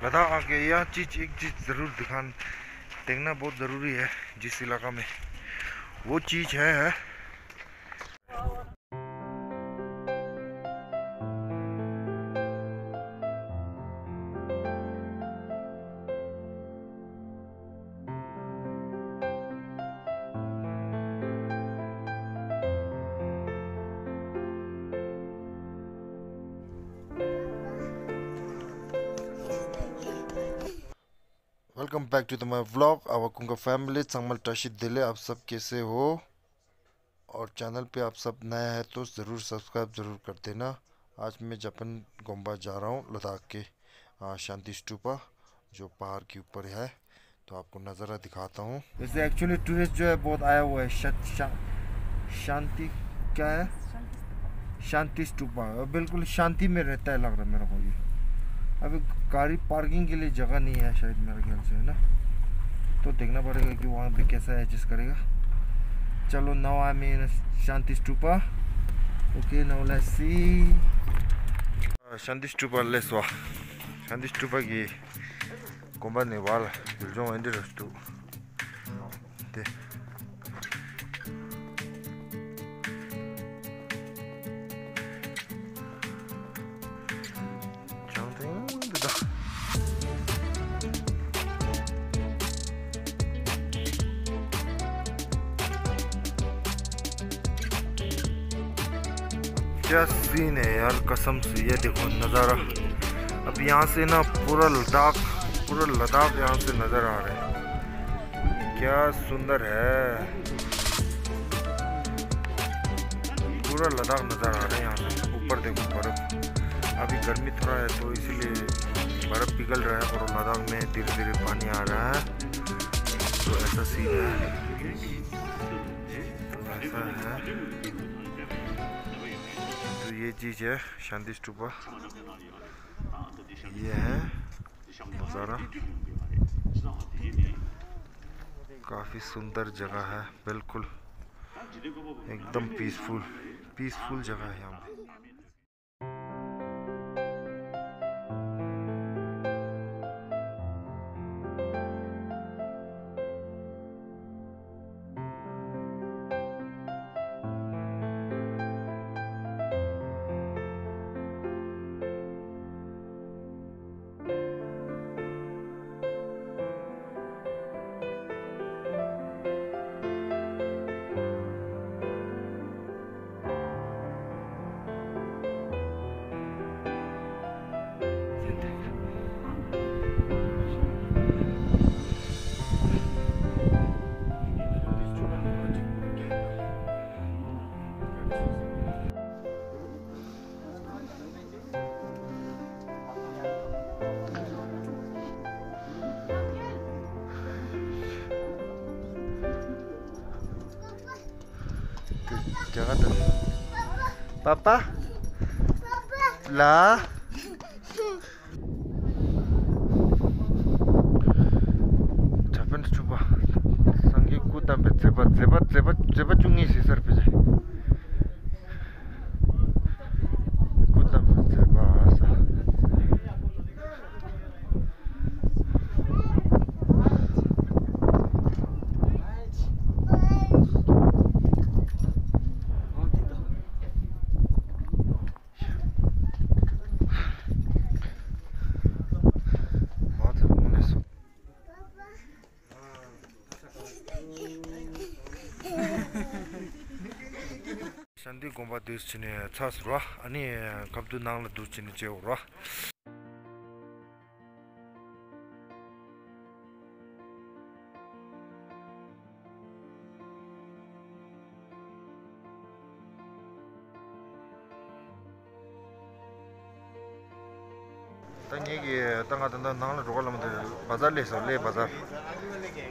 लद्दाख आके यह चीज़ एक चीज़ ज़रूर देखना बहुत ज़रूरी है। जिस इलाका में वो चीज़ है। Welcome back to the my vlog आवाकुंगा फैमिली संगमल टशी दिले। आप सब कैसे हो? और चैनल पे आप सब नया है तो ज़रूर सब्सक्राइब ज़रूर कर देना। आज मैं जापान गोम्बा जा रहा हूँ, लद्दाख के शांति स्तूपा जो पहाड़ के ऊपर है। तो आपको नज़ारा दिखाता हूँ। वैसे एक्चुअली टूरिस्ट जो है बहुत आया हुआ है। शांति क्या है? शांति स्तूपा बिल्कुल शांति में रहता है लग रहा है मेरे को। ये अभी गाड़ी पार्किंग के लिए जगह नहीं है शायद मेरे ख्याल से, है ना? तो देखना पड़ेगा कि वहाँ पे कैसा एडजस्ट करेगा। चलो now I mean Shanti stupa. Okay now let's see Shanti stupa let's वा शांति स्तूपा की गोम्बा नेवाल 일종 엔드러스도 네 क्या सीन है यार, कसम से। ये देखो नज़ारा। अब यहाँ से ना पूरा लद्दाख यहाँ से नज़र आ रहा है। क्या सुंदर है, पूरा लद्दाख नज़र आ रहा है यहाँ से। ऊपर देखो बर्फ़। अभी गर्मी थोड़ा है तो इसीलिए बर्फ़ पिघल रहा है और लद्दाख में धीरे धीरे पानी आ रहा है। तो ऐसा सीन है, तो ऐसा है। तो ये चीज़ है शांति स्तूपा। ये है नज़ारा, काफ़ी सुंदर जगह है। बिल्कुल एकदम पीसफुल जगह है यहाँ पे। जगह तो पापा ला जापान स्तूपा संगी कुता पे 제바 중이 있을 때 कुता पे 제바 शांति गोम्बा दुसचिने 차스로 아니 갑도 나랑 두치니 제오로 딱 얘기 땅가던다 나랑 로갈라면 바자르에서 레 바자르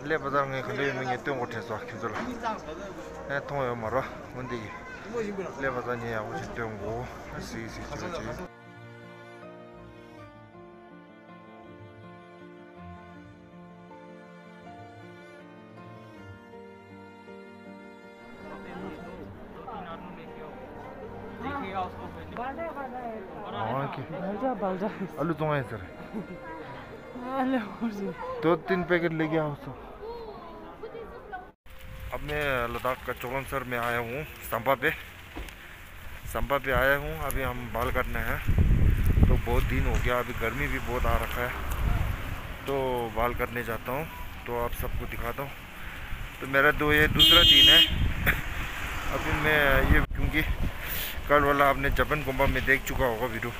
내 근데 또 못해서 힘들어. 내 통화 말아. 뭔데 이게? 내 바자니야 오지 땡고. 시시 그렇지. balja आलू तो है सर 2-3 पैकेट लेके आओ सब। अब मैं लद्दाख का चौगनसर में आया हूँ, संपा पे आया हूँ। अभी हम बाल काटने हैं, तो बहुत दिन हो गया, अभी गर्मी भी बहुत आ रखा है, तो बाल काटने जाता हूँ, तो आप सबको दिखाता हूँ। तो मेरा ये दूसरा दिन है। अभी मैं ये, क्योंकि कल वाला आपने जबन गुम्बा में देख चुका होगा वीडियो,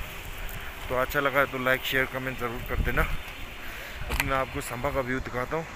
तो अच्छा लगा तो लाइक शेयर कमेंट ज़रूर कर देना। अभी मैं आपको संभा का व्यू दिखाता हूँ।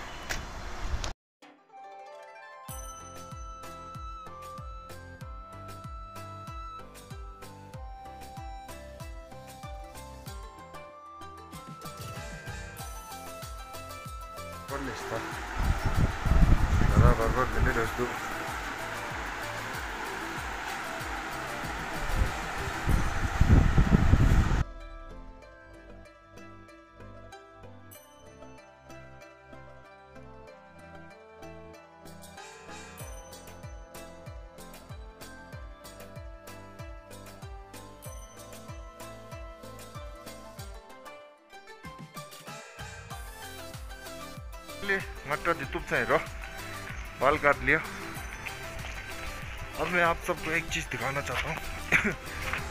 मटर यूट्यूब से बाल काट लिया। अब मैं आप सबको एक चीज़ दिखाना चाहता हूँ।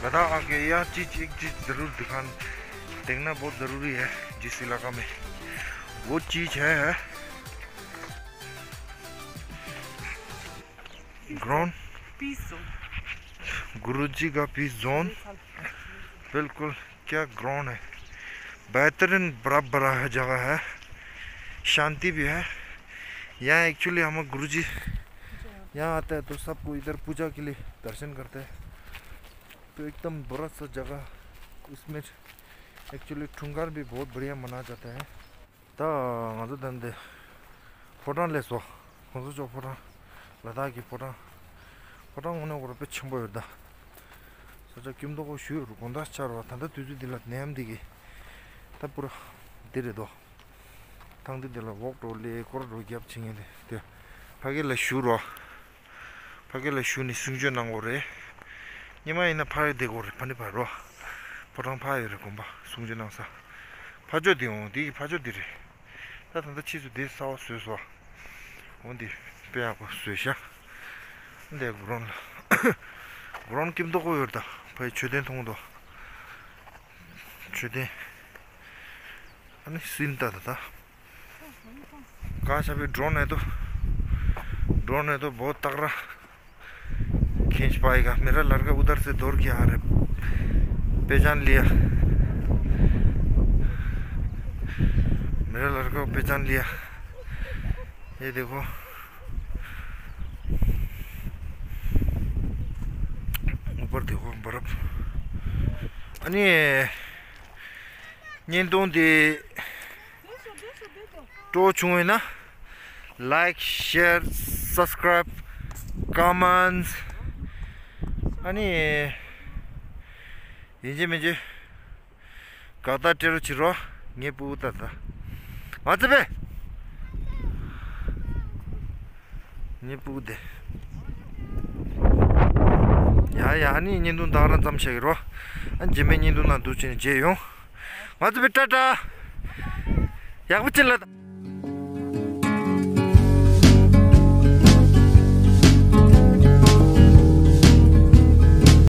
बता आगे यह एक चीज़ ज़रूर देखना बहुत ज़रूरी है जिस इलाका में। वो चीज़ है ग्राउंड पीस जोन, गुरुजी का पीस जोन। बिल्कुल क्या ग्राउंड है, बेहतरीन बड़ा है, जगह है, शांति भी है। यहाँ एक्चुअली हम गुरुजी यहाँ आता है तो सबको इधर पूजा के लिए दर्शन करते हैं। तो एकदम बड़ा सा जगह, उसमें एक्चुअली ठुंगार भी बहुत बढ़िया मना जाता है। तो मज़ा दंदे फोटो ले सो मज़ा जो फोटो लद्दाख की फोटो होने को पे छंबो योदा सोचा किम तो को शुरू रुकोंदा चारो था तो तुझे दिलत नेम दिगी तब पूरा दिरे दो थंग दिला वॉक तो ले कोर रो गैप छिंगे दे फागे ले शुरू फागे ले शुनी सुंजो नंगोरे निमा इना फारे देगोरे पानी पारो फोटो फाए रे कुंबा सुंजो नंसा फाजो दियो दी फाजो दिरे ता तंदा चीज दे साव सुसो ओंदी पे आको सुशा दे ग्रोन किम तो को योदा फाई छुदेन 통도 छुदे अने सिंता था काश अभी ड्रोन है तो बहुत तगड़ा खींच पाएगा। मेरा लड़का उधर से दौड़ के आ रहा है, पहचान लिया, मेरा लड़का को पहचान लिया। ये देखो ऊपर देखो बर्फ। अनि निंदों दे तो चुए ना लाइक शेयर सब्सक्राइब कमेंट्स अनि 이제 이제 가다 때로 치러 예쁘다다 맞아배 예쁘대 야야 아니 인도 다른 잠시로 안 지면 인도 나 두치는 제요 맞아배 따다 약 붙일라